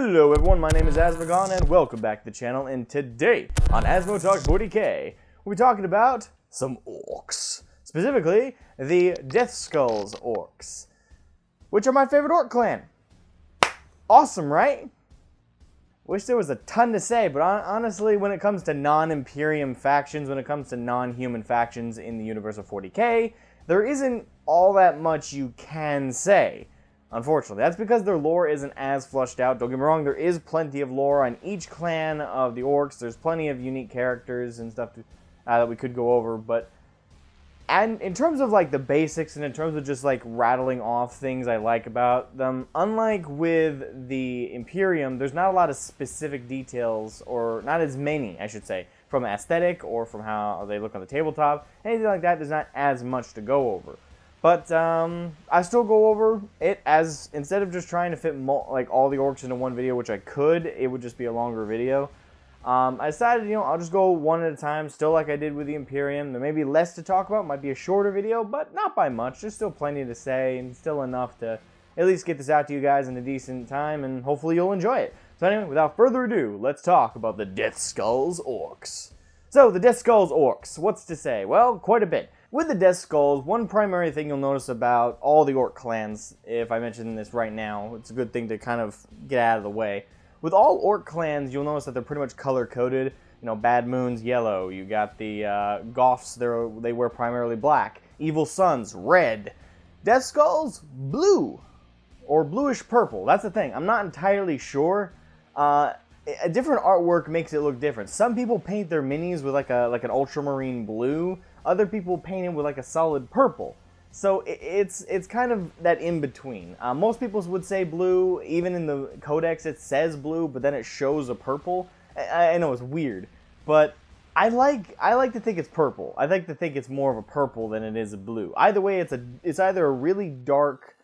Hello everyone, my name is Asmogan and welcome back to the channel, and today on Asmo Talks 40K, we'll be talking about some orcs. Specifically, the Deathskulls orcs, which are my favorite orc clan. Awesome, right? Wish there was a ton to say, but honestly, when it comes to non-Imperium factions, when it comes to non-human factions in the universe of 40K, there isn't all that much you can say. Unfortunately, that's because their lore isn't as flushed out. Don't get me wrong, there is plenty of lore on each clan of the orcs. There's plenty of unique characters and stuff that we could go over, but and in terms of like the basics and in terms of just like rattling off things I like about them, unlike with the Imperium, there's not a lot of specific details, or not as many, I should say, from aesthetic or from how they look on the tabletop. Anything like that, there's not as much to go over. But I still go over it as, instead of just trying to fit like all the orcs into one video, which I could, it would just be a longer video. I decided, I'll just go one at a time, still like I did with the Imperium. There may be less to talk about, might be a shorter video, but not by much. There's still plenty to say, and still enough to at least get this out to you guys in a decent time, and hopefully you'll enjoy it. So anyway, without further ado, let's talk about the Deathskulls orcs. So, the Deathskulls orcs, what's to say? Well, quite a bit. With the Deathskulls, one primary thing you'll notice about all the orc clans, if I mention this right now, it's a good thing to kind of get out of the way. With all orc clans, you'll notice that they're pretty much color-coded. Bad Moon's yellow. You got the Goths, they wear primarily black. Evil Sons, red. Deathskulls, blue. Or bluish-purple. That's the thing. I'm not entirely sure. A different artwork makes it look different. Some people paint their minis with like an ultramarine blue. Other people paint it with like a solid purple. So it's kind of that in-between. Most people would say blue. Even in the Codex it says blue, but then it shows a purple. I know it's weird, but I like to think it's purple. I like to think it's more of a purple than it is a blue. Either way, it's either a really dark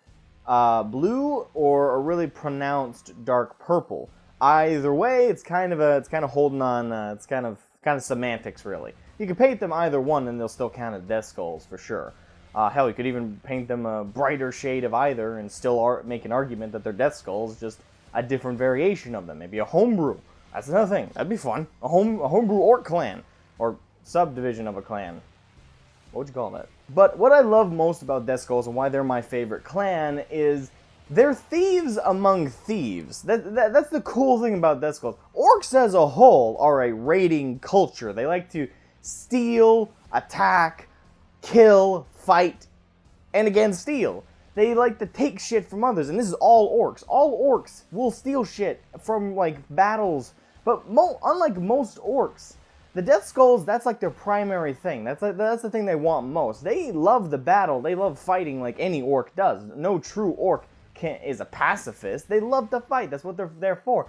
blue or a really pronounced dark purple. Either way, it's kind of holding on. It's kind of semantics, really. You can paint them either one, and they'll still count as Deathskulls for sure. Hell, you could even paint them a brighter shade of either, and still make an argument that they're Deathskulls, just a different variation of them. Maybe a homebrew. That's another thing. That'd be fun. A homebrew orc clan, or subdivision of a clan. What would you call that? But what I love most about Deathskulls and why they're my favorite clan is they're thieves among thieves. That's the cool thing about Deathskulls. Orcs as a whole are a raiding culture. They like to steal, attack, kill, fight, and again steal. They like to take shit from others, and this is all orcs. All orcs will steal shit from like battles, but unlike most orcs, the Deathskulls, that's like their primary thing. That's the thing they want most. They love the battle. They love fighting like any orc does. No true orc is a pacifist. They love to fight. That's what they're there for.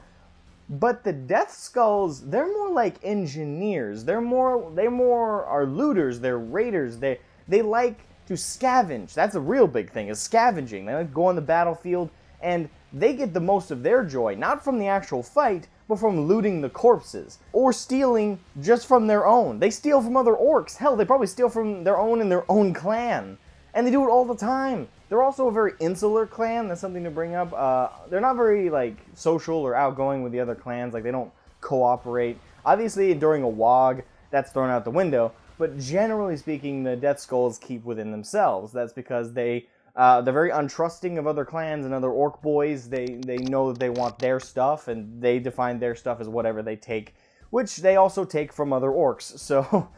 But the Deathskulls, they're more like engineers. They more are looters. They're raiders. They like to scavenge. That's a real big thing, is scavenging. They like to go on the battlefield, and they get the most of their joy, not from the actual fight, but from looting the corpses, or stealing just from their own. They steal from other orcs. Hell, they probably steal from their own in their own clan. And they do it all the time. They're also a very insular clan. That's something to bring up. They're not very like social or outgoing with the other clans. Like, they don't cooperate. Obviously, during a WOG, that's thrown out the window. But generally speaking, the Deathskulls keep within themselves. That's because they're very untrusting of other clans and other orc boys. They know that they want their stuff, and they define their stuff as whatever they take, which they also take from other orcs. So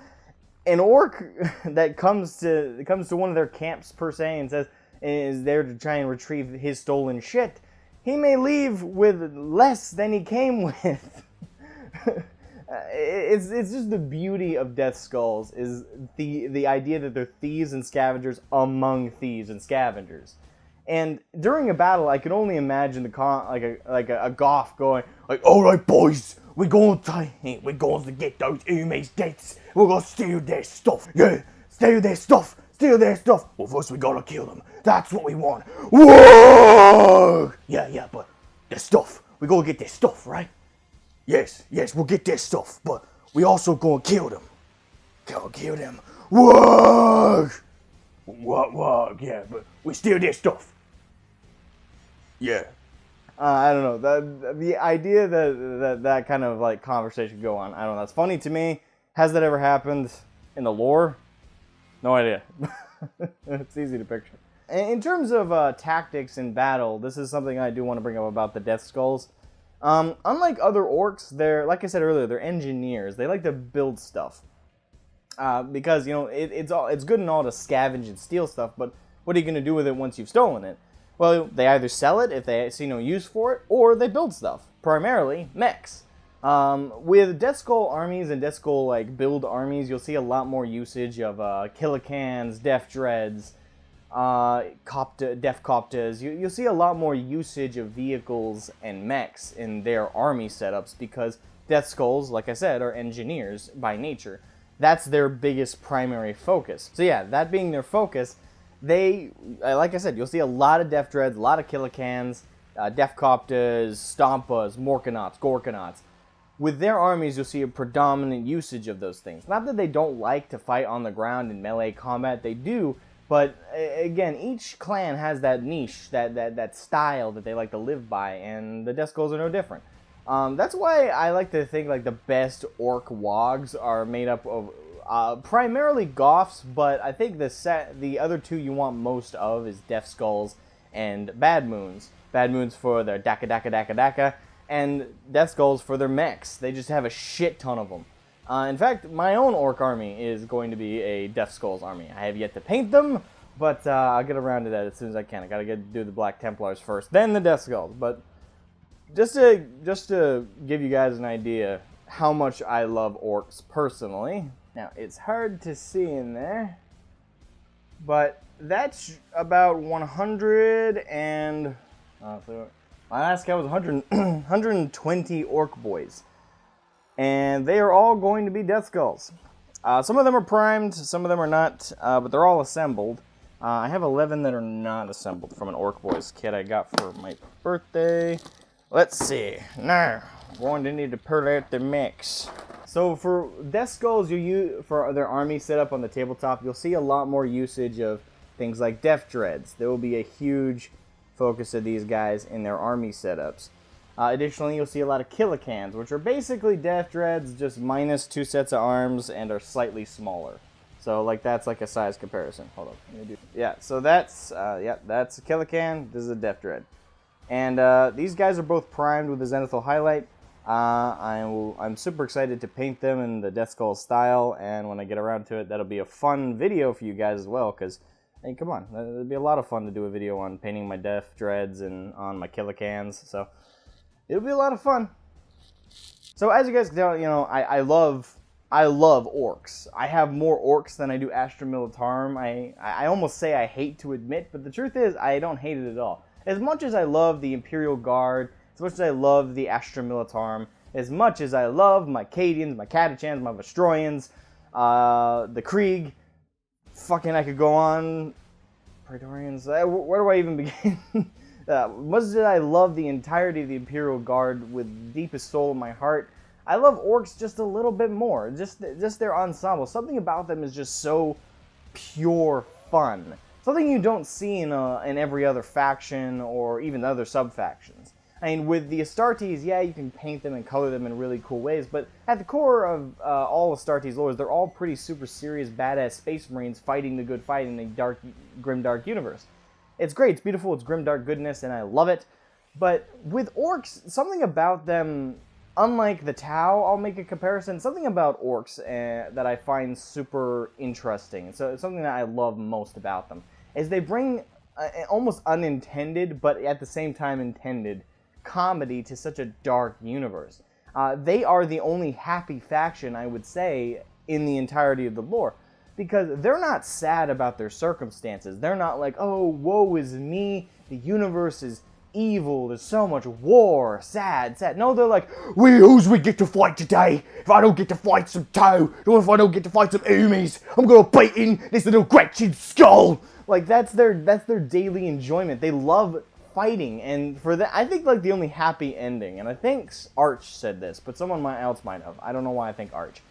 an orc that comes to one of their camps per se and says is there to try and retrieve his stolen shit, he may leave with less than he came with. It's just the beauty of Deathskulls is the idea that they're thieves and scavengers among thieves and scavengers. And during a battle, I can only imagine a Goth going like, "All right, boys, we're going to get those enemies' deaths. We're going to steal their stuff. Yeah, steal their stuff. Steal their stuff. Well, first we gotta kill them. That's what we want. Whoa! Yeah, but their stuff. We gotta get their stuff, right? Yes, we'll get their stuff, but we also gonna kill them. Kill them. Whoa! What? Yeah, but we steal their stuff. Yeah. I don't know. The idea that kind of like conversation could go on, I don't know. That's funny to me. Has that ever happened in the lore? No idea. It's easy to picture. In terms of tactics in battle, this is something I do want to bring up about the Deathskulls. Unlike other orcs, they're, like I said earlier, they're engineers. They like to build stuff. Because, you know, it's good and all to scavenge and steal stuff, but what are you going to do with it once you've stolen it? Well, they either sell it if they see no use for it, or they build stuff. Primarily, mechs. With Deathskull armies and Deathskull like build armies, you'll see a lot more usage of Killicans, Death Dreads, Death Coptas. You'll see a lot more usage of vehicles and mechs in their army setups because Deathskulls, like I said, are engineers by nature. That's their biggest primary focus. So yeah, that being their focus, they, like I said, you'll see a lot of Death Dreads, a lot of Killicans, Death Coptas, Stompas, Morkanauts, Gorkanauts. With their armies, you'll see a predominant usage of those things. Not that they don't like to fight on the ground in melee combat, they do, but again, each clan has that niche, that style that they like to live by, and the Deathskulls are no different. That's why I like to think like the best orc wogs are made up of primarily Goths, but I think the other two you want most of is Deathskulls and Bad Moons. Bad Moons for their Daka, and Deathskulls for their mechs. They just have a shit ton of them. In fact, my own orc army is going to be a Deathskulls army. I have yet to paint them, but I'll get around to that as soon as I can. I gotta do the Black Templars first, then the Deathskulls. But just to give you guys an idea how much I love orcs personally. Now, it's hard to see in there, but that's about 100 and... my last count was 120 orc boys. And they are all going to be Deathskulls. Some of them are primed, some of them are not, but they're all assembled. I have 11 that are not assembled from an Orc Boys kit I got for my birthday. Let's see. Now, going to need to pull out the mix. So for Deathskulls, for their army setup on the tabletop, you'll see a lot more usage of things like Death Dreads. There will be a huge focus of these guys in their army setups. Additionally, you'll see a lot of Killicans, which are basically Death Dreads, just minus 2 sets of arms and are slightly smaller. So, like, that's like a size comparison. Hold on. Yeah, so that's a Killican. This is a Death Dread. And these guys are both primed with the Zenithal Highlight. I'm super excited to paint them in the Deathskull style, and when I get around to it, that'll be a fun video for you guys as well, because, hey, come on, it'll be a lot of fun to do a video on painting my Death Dreads and on my Killicans, so it'll be a lot of fun. So as you guys can tell, you know, I love orcs. I have more orcs than I do Astra Militarum. I almost say I hate to admit, but the truth is I don't hate it at all. As much as I love the Imperial Guard, as much as I love the Astra Militarum, as much as I love my Cadians, my Catachans, my Vostroyans, the Krieg, fucking I could go on, Praetorians, where do I even begin? Much as I love the entirety of the Imperial Guard with the deepest soul in my heart, I love orcs just a little bit more. Just their ensemble. Something about them is just so pure fun. Something you don't see in every other faction or even other sub-factions. I mean, with the Astartes, yeah, you can paint them and color them in really cool ways, but at the core of all Astartes lores, they're all pretty super serious, badass space marines fighting the good fight in a grim, dark universe. It's great, it's beautiful, it's grim, dark goodness, and I love it. But with orcs, something about them, unlike the Tau, I'll make a comparison, something about orcs that I find super interesting, so it's something that I love most about them, is they bring almost unintended, but at the same time intended, comedy to such a dark universe. They are the only happy faction, I would say, in the entirety of the lore. Because they're not sad about their circumstances. They're not like, oh, woe is me, the universe is evil, there's so much war, sad. No, they're like, who's we get to fight today? If I don't get to fight some Tau, or if I don't get to fight some Umis, I'm gonna bite in this little Gretchen's skull. Like, that's their daily enjoyment. They love fighting, and for that, I think, like, the only happy ending, and I think Arch said this, but someone else might have. I don't know why I think Arch.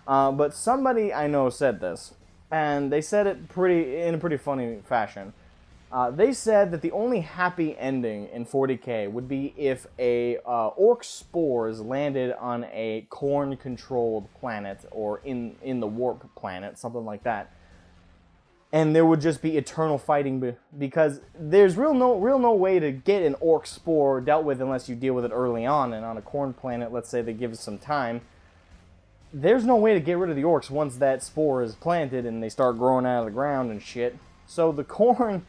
But somebody I know said this, and they said it in a pretty funny fashion. They said that the only happy ending in 40k would be if a orc spores landed on a Khorne-controlled planet, or in the warp planet, something like that. And there would just be eternal fighting, because there's real no way to get an orc spore dealt with unless you deal with it early on. And on a Khorne planet, let's say they give it some time, there's no way to get rid of the orcs once that spore is planted and they start growing out of the ground and shit. So the Khorne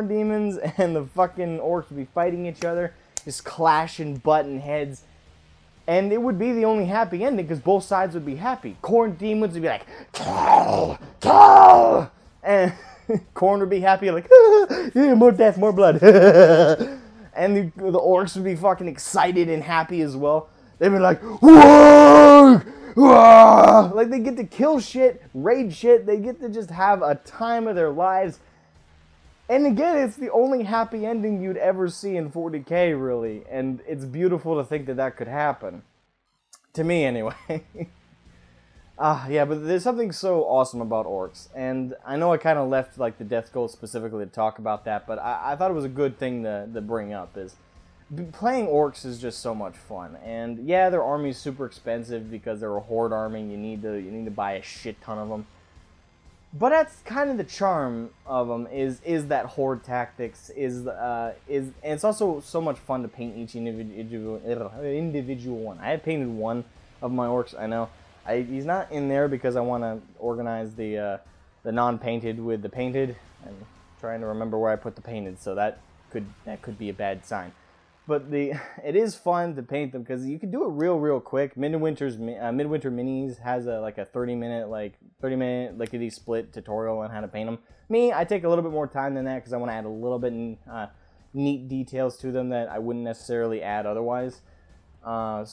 demons and the fucking orcs would be fighting each other, just clashing button heads. And it would be the only happy ending, because both sides would be happy. Khorne demons would be like, kill, kill! And Khorne would be happy, like, yeah, more death, more blood. And the orcs would be fucking excited and happy as well. They'd be like, whoa! Whoa! Like, they get to kill shit, raid shit, they get to just have a time of their lives. And again, it's the only happy ending you'd ever see in 40k, really. And it's beautiful to think that that could happen. To me, anyway. Yeah, but there's something so awesome about orcs. And I know I kind of left like the Deathskulls specifically to talk about that, but I thought it was a good thing to bring up. Is playing orcs is just so much fun. And yeah, their army's super expensive because they're a Horde army. You need to buy a shit ton of them. But that's kind of the charm of them, is that Horde tactics, and it's also so much fun to paint each individual one. I have painted one of my orcs, I know. He's not in there because I want to organize the non-painted with the painted. I'm trying to remember where I put the painted, so that could be a bad sign. But it is fun to paint them because you can do it real quick. Midwinter Minis has like a 30 minute lickety split tutorial on how to paint them. Me, I take a little bit more time than that because I want to add a little bit neat details to them that I wouldn't necessarily add otherwise. But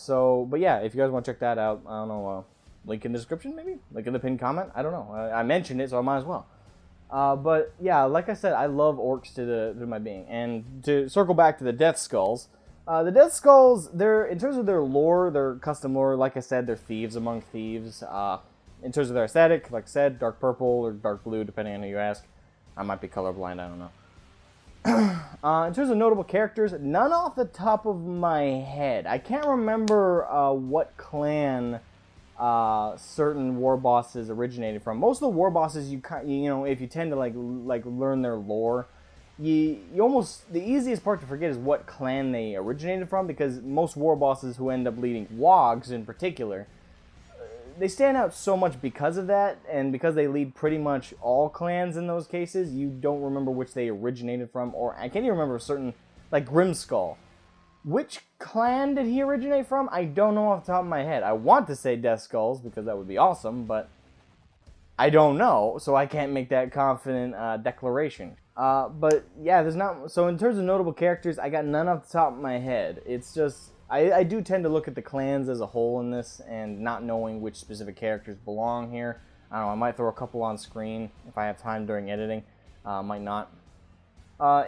yeah, if you guys want to check that out, I don't know, link in the description maybe, link in the pinned comment. I don't know. I mentioned it, so I might as well. But yeah, like I said, I love orcs to my being. And to circle back to the Deathskulls, they're, in terms of their lore, their custom lore, like I said, they're thieves among thieves. In terms of their aesthetic, like I said, dark purple or dark blue, depending on who you ask. I might be colorblind, I don't know. In terms of notable characters, none off the top of my head. I can't remember what clan certain war bosses originated from. Most of the war bosses, you know, if you tend to like learn their lore, you almost, the easiest part to forget is what clan they originated from, because most war bosses who end up leading wogs in particular, they stand out so much because of that, and because they lead pretty much all clans in those cases, you don't remember which they originated from. Or I can't even remember certain, like Grimskull. Which clan did he originate from? I don't know off the top of my head. I want to say Deathskulls because that would be awesome, but I don't know, so I can't make that confident declaration. But yeah, there's not. So in terms of notable characters, I got none off the top of my head. It's just I do tend to look at the clans as a whole in this, and not knowing which specific characters belong here. I don't know. I might throw a couple on screen if I have time during editing. Might not.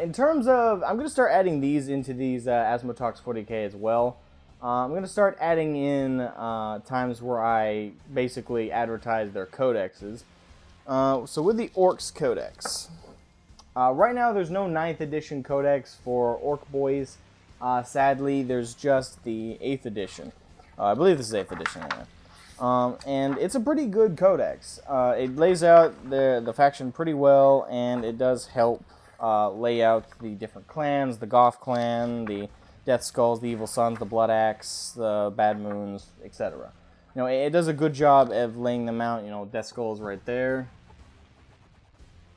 In terms of, I'm going to start adding these into these Asmo Talks 40k as well. I'm going to start adding in times where I basically advertise their codexes. So with the Orks Codex, right now there's no 9th edition codex for Orc Boys. Sadly, there's just the 8th edition. I believe this is 8th edition anyway. And it's a pretty good codex. It lays out the faction pretty well, and it does help lay out the different clans, the Goth clan, the Deathskulls, the Evil Sons, the Blood Axe, the Bad Moons, etc. You know, it does a good job of laying them out. You know, Deathskulls right there.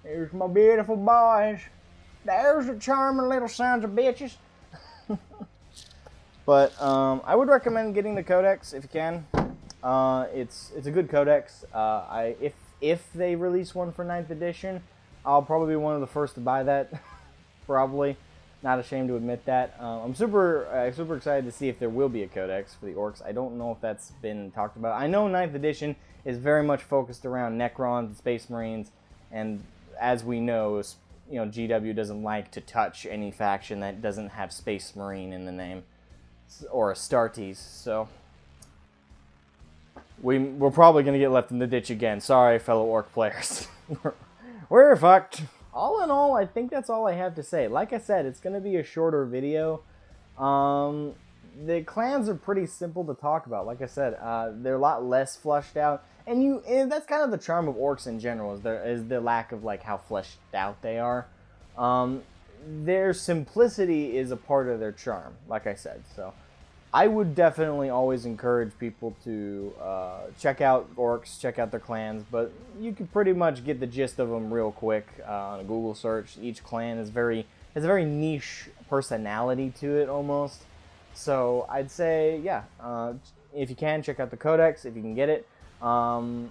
Here's my beautiful boys. There's the charming little sons of bitches. But I would recommend getting the Codex if you can. It's a good Codex. If they release one for 9th edition, I'll probably be one of the first to buy that. Probably. Not ashamed to admit that. I'm super excited to see if there will be a Codex for the Orcs. I don't know if that's been talked about. I know 9th edition is very much focused around Necrons and Space Marines, and as we know, you know, GW doesn't like to touch any faction that doesn't have Space Marine in the name, or Astartes. So we're probably going to get left in the ditch again. Sorry, fellow Orc players. We're fucked. all in all, I think that's all I have to say. Like I said, it's going to be a shorter video. The clans are pretty simple to talk about. Like I said, they're a lot less fleshed out. And that's kind of the charm of orcs in general, is the lack of like how fleshed out they are. Their simplicity is a part of their charm, like I said. So I would definitely always encourage people to check out orcs, check out their clans, but you can pretty much get the gist of them real quick on a Google search. Each clan has a very niche personality to it almost. So I'd say, yeah, if you can, check out the Codex if you can get it. I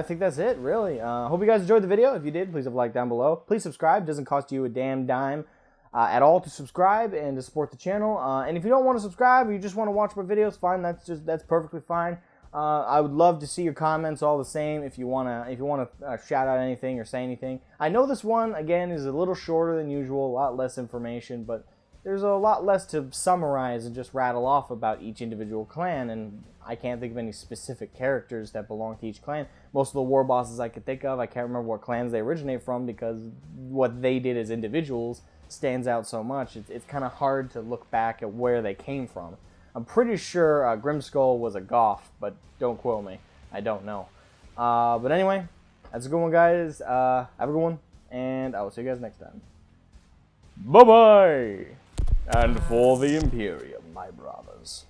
think that's it, really. Hope you guys enjoyed the video. If you did, please leave a like down below. Please subscribe. It doesn't cost you a damn dime at all to subscribe and to support the channel. And if you don't want to subscribe or you just want to watch my videos, fine. That's perfectly fine. I would love to see your comments all the same if you wanna shout out anything or say anything. I know this one again is a little shorter than usual, a lot less information, but there's a lot less to summarize and just rattle off about each individual clan, and I can't think of any specific characters that belong to each clan. Most of the war bosses I could think of, I can't remember what clans they originate from because what they did as individuals stands out so much. It's kind of hard to look back at where they came from. I'm pretty sure Grimskull was a Goth, but don't quote me. I don't know. But anyway, that's a good one, guys. Have a good one, and I will see you guys next time. Bye-bye! And for the Imperium, my brothers.